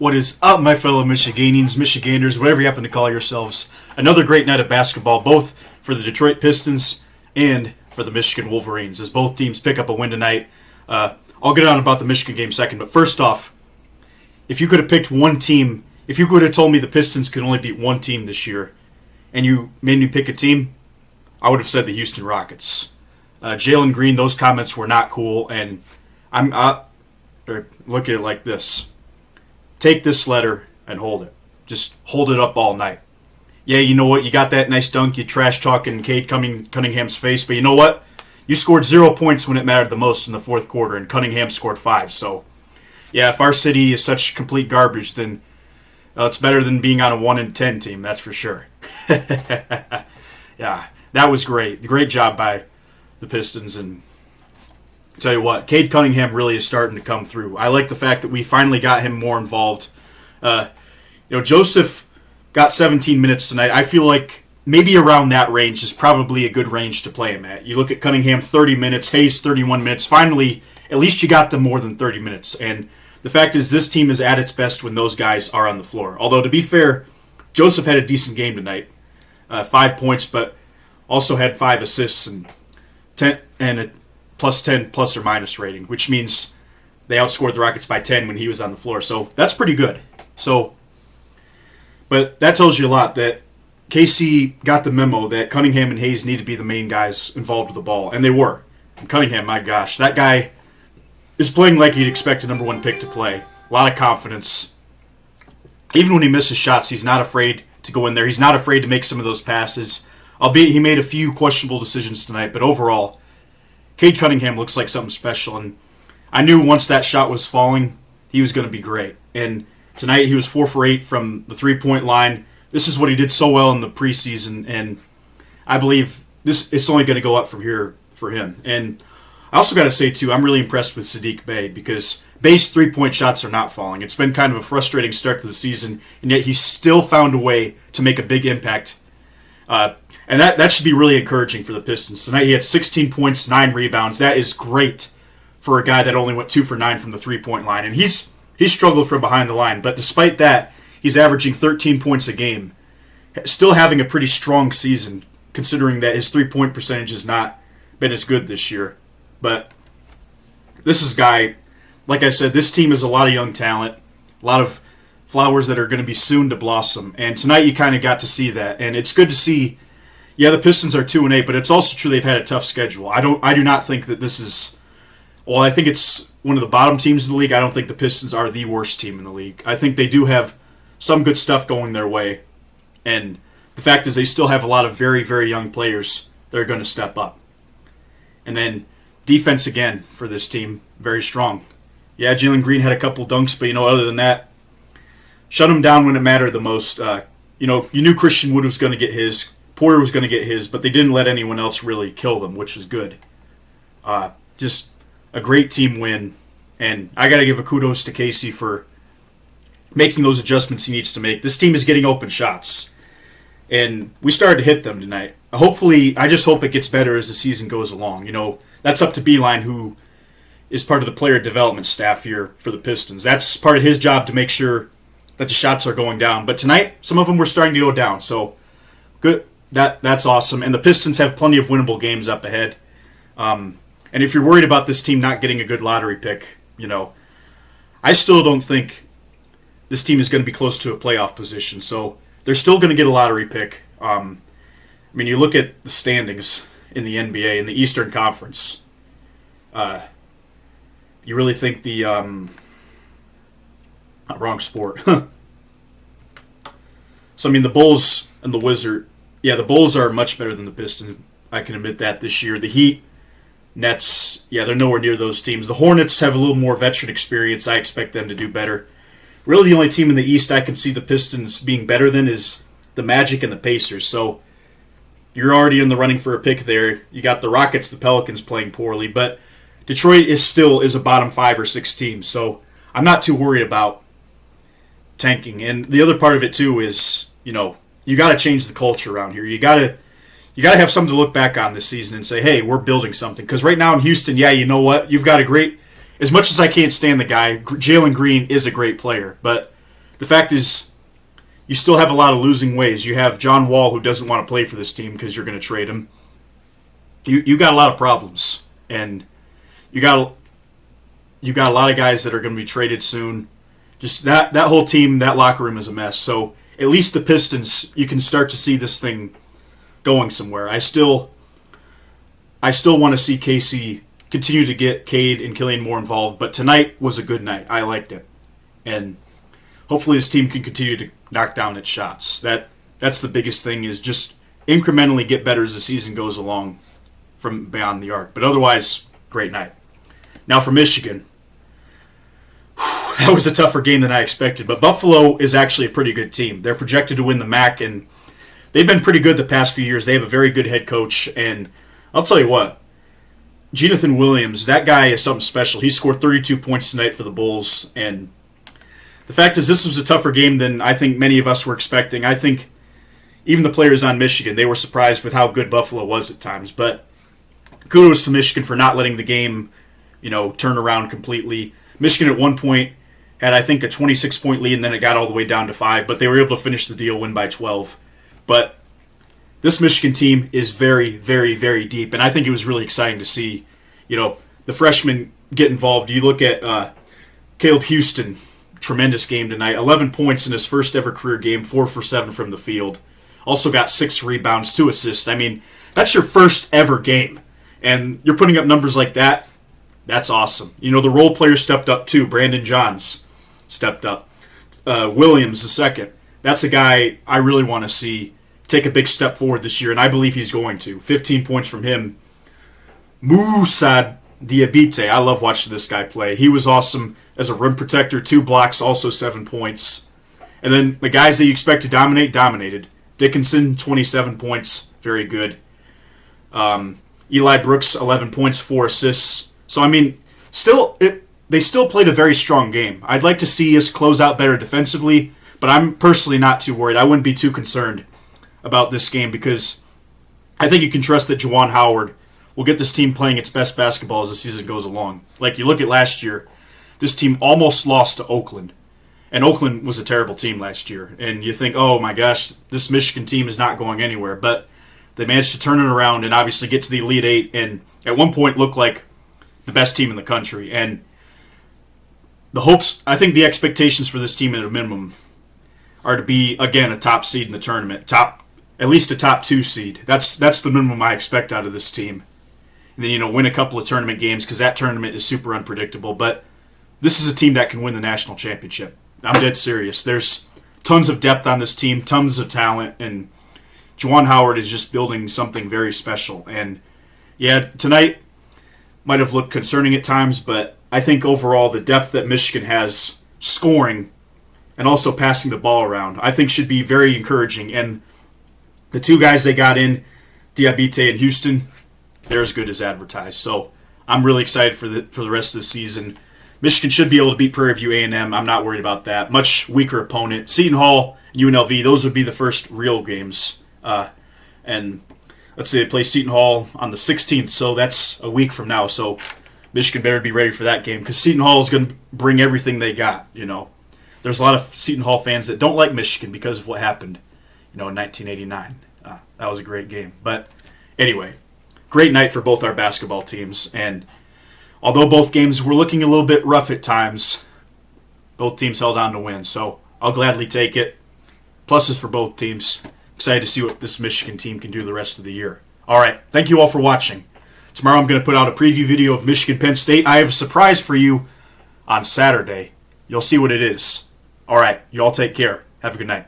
What is up, my fellow Michiganians, Michiganders, whatever you happen to call yourselves? Another great night of basketball, both for the Detroit Pistons and for the Michigan Wolverines, as both teams pick up a win tonight. I'll get on about the Michigan game second, but first off, if you could have picked one team, if you could have told me the Pistons could only beat one team this year, and you made me pick a team, I would have said the Houston Rockets. Jalen Green, those comments were not cool, and look at it like this. Take this letter and hold it. Just hold it up all night. Yeah, you know what? You got that nice dunk. You trash-talking Cade Cunningham's face. But you know what? You scored 0 points when it mattered the most in the fourth quarter, and Cunningham scored 5. So, yeah, if our city is such complete garbage, then it's better than being on a 1-10 team, that's for sure. Yeah, that was great. Great job by the Pistons, and tell you what, Cade Cunningham really is starting to come through. I like the fact that we finally got him more involved. Joseph got 17 minutes tonight. I feel like maybe around that range is probably a good range to play him at. You look at Cunningham, 30 minutes, Hayes, 31 minutes. Finally, at least you got them more than 30 minutes. And the fact is, this team is at its best when those guys are on the floor. Although, to be fair, Joseph had a decent game tonight. 5 points, but also had 5 assists and 10 and a plus 10 plus or minus rating, which means they outscored the Rockets by 10 when he was on the floor. So that's pretty good. But that tells you a lot that KC got the memo that Cunningham and Hayes need to be the main guys involved with the ball, and they were. And Cunningham, my gosh, that guy is playing like you'd expect a number 1 pick to play. A lot of confidence. Even when he misses shots, he's not afraid to go in there. He's not afraid to make some of those passes. Albeit he made a few questionable decisions tonight, but overall, Cade Cunningham looks like something special, and I knew once that shot was falling, he was going to be great. And tonight he was 4 for 8 from the three-point line. This is what he did so well in the preseason, and I believe it's only going to go up from here for him. And I also got to say, too, I'm really impressed with Saddiq Bey, because Bey's three-point shots are not falling. It's been kind of a frustrating start to the season, and yet he's still found a way to make a big impact. And that should be really encouraging for the Pistons. Tonight he had 16 points, 9 rebounds. That is great for a guy that only went 2 for 9 from the three-point line. And he's struggled from behind the line. But despite that, he's averaging 13 points a game. Still having a pretty strong season, considering that his three-point percentage has not been as good this year. But this is a guy, like I said, this team is a lot of young talent, a lot of flowers that are going to be soon to blossom. And tonight you kind of got to see that. And it's good to see. Yeah, the Pistons are 2-8, but it's also true they've had a tough schedule. I do not think that this is. Well, I think it's one of the bottom teams in the league. I don't think the Pistons are the worst team in the league. I think they do have some good stuff going their way, and the fact is they still have a lot of very, very young players that are going to step up. And then defense again for this team, very strong. Yeah, Jalen Green had a couple dunks, but other than that, shut him down when it mattered the most. You knew Christian Wood was going to get his. Porter was going to get his, but they didn't let anyone else really kill them, which was good. Just a great team win, and I got to give a kudos to Casey for making those adjustments he needs to make. This team is getting open shots, and we started to hit them tonight. Hopefully, I just hope it gets better as the season goes along. That's up to Beeline, who is part of the player development staff here for the Pistons. That's part of his job to make sure that the shots are going down. But tonight, some of them were starting to go down, so good. That's awesome, and the Pistons have plenty of winnable games up ahead. And if you're worried about this team not getting a good lottery pick, I still don't think this team is going to be close to a playoff position. So they're still going to get a lottery pick. You look at the standings in the NBA, in the Eastern Conference. You really think the wrong sport. So, the Bulls and the Wizards. Yeah, the Bulls are much better than the Pistons. I can admit that this year. The Heat, Nets, they're nowhere near those teams. The Hornets have a little more veteran experience. I expect them to do better. Really, the only team in the East I can see the Pistons being better than is the Magic and the Pacers. So you're already in the running for a pick there. You got the Rockets, the Pelicans playing poorly, but Detroit is a bottom 5 or 6 team. So I'm not too worried about tanking. And the other part of it too is, you got to change the culture around here. You got to have something to look back on this season and say, hey, we're building something. Because right now in Houston, you know what? You've got a great. As much as I can't stand the guy, Jalen Green is a great player. But the fact is, you still have a lot of losing ways. You have John Wall, who doesn't want to play for this team because you're going to trade him. You got a lot of problems, and you got a lot of guys that are going to be traded soon. Just that whole team, that locker room is a mess. So at least the Pistons, you can start to see this thing going somewhere. I still want to see KC continue to get Cade and Killian more involved, but tonight was a good night. I liked it, and hopefully this team can continue to knock down its shots. That's the biggest thing, is just incrementally get better as the season goes along from beyond the arc. But otherwise, great night. Now for Michigan. That was a tougher game than I expected, but Buffalo is actually a pretty good team. They're projected to win the MAC, and they've been pretty good the past few years. They have a very good head coach, and I'll tell you what, Jonathan Williams, that guy is something special. He scored 32 points tonight for the Bulls, and the fact is this was a tougher game than I think many of us were expecting. I think even the players on Michigan, they were surprised with how good Buffalo was at times, but kudos to Michigan for not letting the game, turn around completely. Michigan at one point had, I think, a 26-point lead, and then it got all the way down to 5, but they were able to finish the deal, win by 12. But this Michigan team is very, very, very deep, and I think it was really exciting to see, the freshmen get involved. You look at Caleb Houstan, tremendous game tonight, 11 points in his first ever career game, 4 for 7 from the field. Also got 6 rebounds, 2 assists. I mean, that's your first ever game, and you're putting up numbers like that. That's awesome. The role players stepped up too. Brandon Johns stepped up. Williams, the second. That's a guy I really want to see take a big step forward this year, and I believe he's going to. 15 points from him. Moussa Diabite. I love watching this guy play. He was awesome as a rim protector. 2 blocks, also 7 points. And then the guys that you expect to dominate, dominated. Dickinson, 27 points. Very good. Eli Brooks, 11 points, 4 assists. So, I mean, they still played a very strong game. I'd like to see us close out better defensively, but I'm personally not too worried. I wouldn't be too concerned about this game because I think you can trust that Juwan Howard will get this team playing its best basketball as the season goes along. Like, you look at last year, this team almost lost to Oakland, and Oakland was a terrible team last year. And you think, oh my gosh, this Michigan team is not going anywhere. But they managed to turn it around and obviously get to the Elite Eight, and at one point look like the best team in the country. And the hopes, I think the expectations for this team at a minimum are to be, again, a top seed in the tournament. At least a top 2 seed. That's the minimum I expect out of this team. And then, win a couple of tournament games because that tournament is super unpredictable. But this is a team that can win the national championship. I'm dead serious. There's tons of depth on this team, tons of talent, and Juwan Howard is just building something very special. And, yeah, tonight might have looked concerning at times, but I think overall the depth that Michigan has scoring and also passing the ball around, I think should be very encouraging. And the 2 guys they got in, Diabite and Houstan, they're as good as advertised. So I'm really excited for the rest of the season. Michigan should be able to beat Prairie View A&M. I'm not worried about that. Much weaker opponent. Seton Hall, UNLV, those would be the first real games. And let's say they play Seton Hall on the 16th, so that's a week from now. So Michigan better be ready for that game because Seton Hall is going to bring everything they got. There's a lot of Seton Hall fans that don't like Michigan because of what happened, in 1989. That was a great game. But anyway, great night for both our basketball teams. And although both games were looking a little bit rough at times, both teams held on to win. So I'll gladly take it. Pluses for both teams. Excited to see what this Michigan team can do the rest of the year. All right, thank you all for watching. Tomorrow I'm going to put out a preview video of Michigan-Penn State. I have a surprise for you on Saturday. You'll see what it is. All right, you all take care. Have a good night.